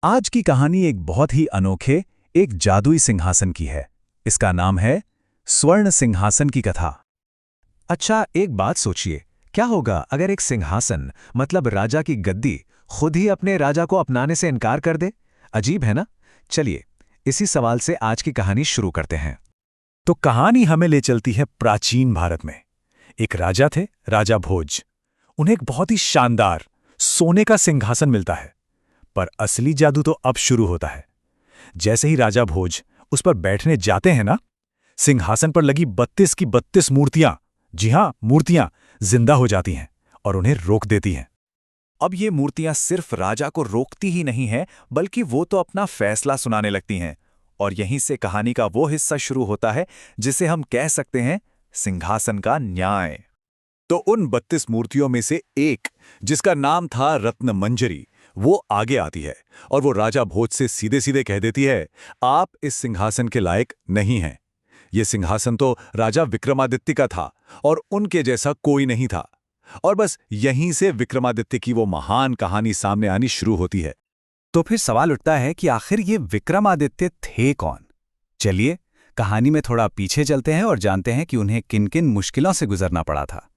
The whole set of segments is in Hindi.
आज की कहानी एक बहुत ही अनोखे, एक जादुई सिंहासन की है। इसका नाम है स्वर्ण सिंहासन की कथा। अच्छा, एक बात सोचिए, क्या होगा अगर एक सिंहासन मतलब राजा की गद्दी खुद ही अपने राजा को अपनाने से इनकार कर दे? अजीब है ना? चलिए, इसी सवाल से आज की कहानी शुरू करते हैं। तो कहानी हमें ले चलती है प्राचीन भारत में। एक राजा थे, राजा भोज। उन्हें एक बहुत ही शानदार सोने का सिंहासन मिलता है। पर असली जादू तो अब शुरू होता है। जैसे ही राजा भोज उस पर बैठने जाते हैं ना, सिंहासन पर लगी 32 की 32 मूर्तियां, जी हां मूर्तियां, जिंदा हो जाती हैं और उन्हें रोक देती हैं। अब ये मूर्तियां सिर्फ राजा को रोकती ही नहीं हैं, बल्कि वो तो अपना फैसला सुनाने लगती हैं। और यहीं से कहानी का वो हिस्सा शुरू होता है जिसे हम कह सकते हैं सिंहासन का न्याय। तो उन 32 मूर्तियों में से एक, जिसका नाम था रत्न मंजरी, वो आगे आती है और वो राजा भोज से सीधे सीधे कह देती है, आप इस सिंहासन के लायक नहीं हैं। ये सिंहासन तो राजा विक्रमादित्य का था और उनके जैसा कोई नहीं था। और बस यहीं से विक्रमादित्य की वो महान कहानी सामने आनी शुरू होती है। तो फिर सवाल उठता है कि आखिर ये विक्रमादित्य थे कौन? चलिए, कहानी में थोड़ा पीछे चलते हैं और जानते हैं कि उन्हें किन किन मुश्किलों से गुजरना पड़ा था।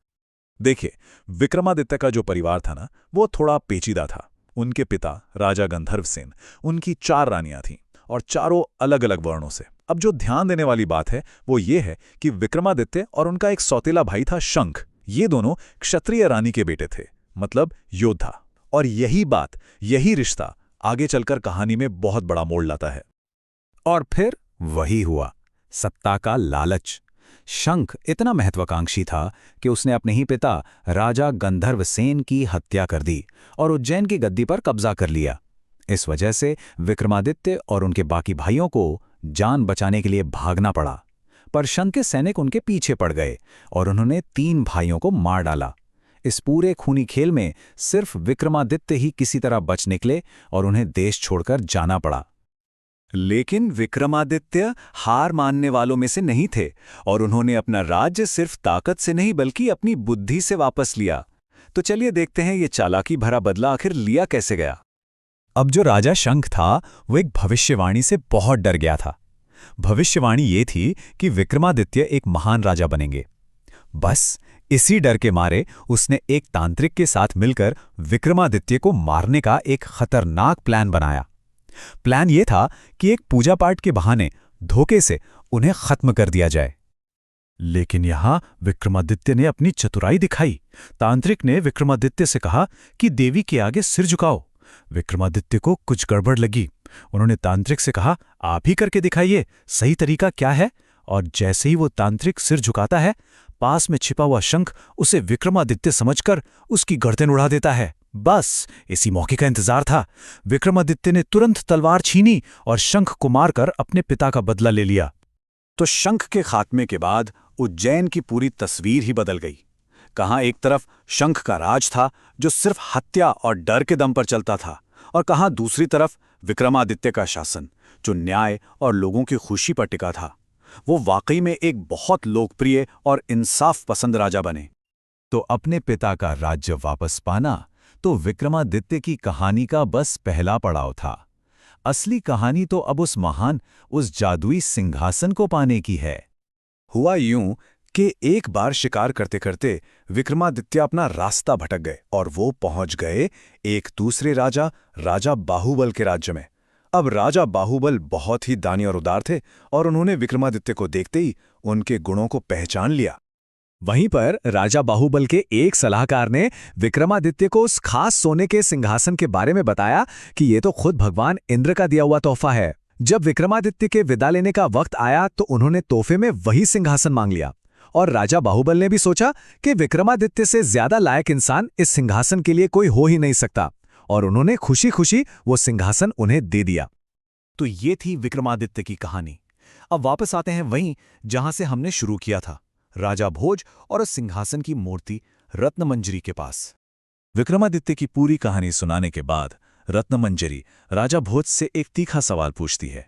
देखिए, विक्रमादित्य का जो परिवार था ना, वो थोड़ा पेचीदा था। उनके पिता राजा गंधर्वसेन, उनकी 4 रानियां थीं और चारों अलग अलग वर्णों से। अब जो ध्यान देने वाली बात है वो ये है कि विक्रमादित्य और उनका एक सौतेला भाई था शंख, ये दोनों क्षत्रिय रानी के बेटे थे, मतलब योद्धा। और यही बात, यही रिश्ता आगे चलकर कहानी में बहुत बड़ा मोड़ लाता है। और फिर वही हुआ, सत्ता का लालच। शंख इतना महत्वाकांक्षी था कि उसने अपने ही पिता राजा गंधर्वसेन की हत्या कर दी और उज्जैन की गद्दी पर कब्जा कर लिया। इस वजह से विक्रमादित्य और उनके बाकी भाइयों को जान बचाने के लिए भागना पड़ा। पर शंख के सैनिक उनके पीछे पड़ गए और उन्होंने 3 भाइयों को मार डाला। इस पूरे खूनी खेल में सिर्फ विक्रमादित्य ही किसी तरह बच निकले और उन्हें देश छोड़कर जाना पड़ा। लेकिन विक्रमादित्य हार मानने वालों में से नहीं थे और उन्होंने अपना राज्य सिर्फ ताकत से नहीं बल्कि अपनी बुद्धि से वापस लिया। तो चलिए देखते हैं ये चालाकी भरा बदला आखिर लिया कैसे गया। अब जो राजा शंख था वो एक भविष्यवाणी से बहुत डर गया था। भविष्यवाणी ये थी कि विक्रमादित्य एक महान राजा बनेंगे। बस इसी डर के मारे उसने एक तांत्रिक के साथ मिलकर विक्रमादित्य को मारने का एक खतरनाक प्लान बनाया। प्लान यह था कि एक पूजा पाठ के बहाने धोखे से उन्हें खत्म कर दिया जाए। लेकिन यहां विक्रमादित्य ने अपनी चतुराई दिखाई। तांत्रिक ने विक्रमादित्य से कहा कि देवी के आगे सिर झुकाओ। विक्रमादित्य को कुछ गड़बड़ लगी। उन्होंने तांत्रिक से कहा, आप ही करके दिखाइए, सही तरीका क्या है? और जैसे ही वो तांत्रिक सिर झुकाता है, पास में छिपा हुआ शंख उसे विक्रमादित्य समझकर उसकी गर्दन उड़ा देता है। बस इसी मौके का इंतजार था। विक्रमादित्य ने तुरंत तलवार छीनी और शंख को मारकर अपने पिता का बदला ले लिया। तो शंख के खात्मे के बाद उज्जैन की पूरी तस्वीर ही बदल गई। कहां एक तरफ शंख का राज था जो सिर्फ हत्या और डर के दम पर चलता था, और कहां दूसरी तरफ विक्रमादित्य का शासन जो न्याय और लोगों की खुशी पर टिका था। वो वाकई में एक बहुत लोकप्रिय और इंसाफ पसंद राजा बने। तो अपने पिता का राज्य वापस पाना तो विक्रमादित्य की कहानी का बस पहला पड़ाव था। असली कहानी तो अब उस जादुई सिंहासन को पाने की है। हुआ यूं कि एक बार शिकार करते करते विक्रमादित्य अपना रास्ता भटक गए और वो पहुंच गए एक दूसरे राजा बाहुबल के राज्य में। अब राजा बाहुबल बहुत ही दानी और उदार थे और उन्होंने विक्रमादित्य को देखते ही उनके गुणों को पहचान लिया। वहीं पर राजा बाहुबल के एक सलाहकार ने विक्रमादित्य को उस खास सोने के सिंहासन के बारे में बताया कि ये तो खुद भगवान इंद्र का दिया हुआ तोहफा है। जब विक्रमादित्य के विदा लेने का वक्त आया तो उन्होंने तोहफे में वही सिंहासन मांग लिया। और राजा बाहुबल ने भी सोचा कि विक्रमादित्य से ज्यादा लायक इंसान इस सिंहासन के लिए कोई हो ही नहीं सकता, और उन्होंने खुशी खुशी वो सिंहासन उन्हें दे दिया। तो ये थी विक्रमादित्य की कहानी। अब वापस आते हैं वहीं जहां से हमने शुरू किया था, राजा भोज और उस सिंहासन की मूर्ति रत्नमंजरी के पास। विक्रमादित्य की पूरी कहानी सुनाने के बाद रत्नमंजरी राजा भोज से एक तीखा सवाल पूछती है।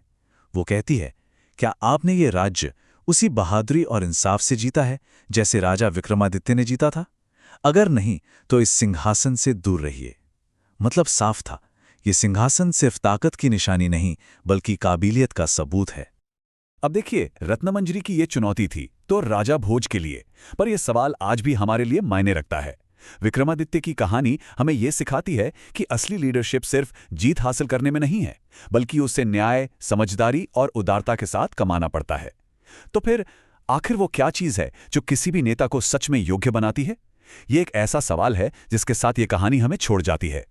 वो कहती है, क्या आपने ये राज्य उसी बहादुरी और इंसाफ से जीता है जैसे राजा विक्रमादित्य ने जीता था? अगर नहीं तो इस सिंहासन से दूर रहिए। मतलब साफ था, ये सिंहासन सिर्फ ताकत की निशानी नहीं बल्कि काबिलियत का सबूत है। अब देखिए, रत्नमंजरी की ये चुनौती थी तो राजा भोज के लिए, पर यह सवाल आज भी हमारे लिए मायने रखता है। विक्रमादित्य की कहानी हमें यह सिखाती है कि असली लीडरशिप सिर्फ जीत हासिल करने में नहीं है, बल्कि उसे न्याय, समझदारी और उदारता के साथ कमाना पड़ता है। तो फिर आखिर वो क्या चीज़ है जो किसी भी नेता को सच में योग्य बनाती है? ये एक ऐसा सवाल है जिसके साथ ये कहानी हमें छोड़ जाती है।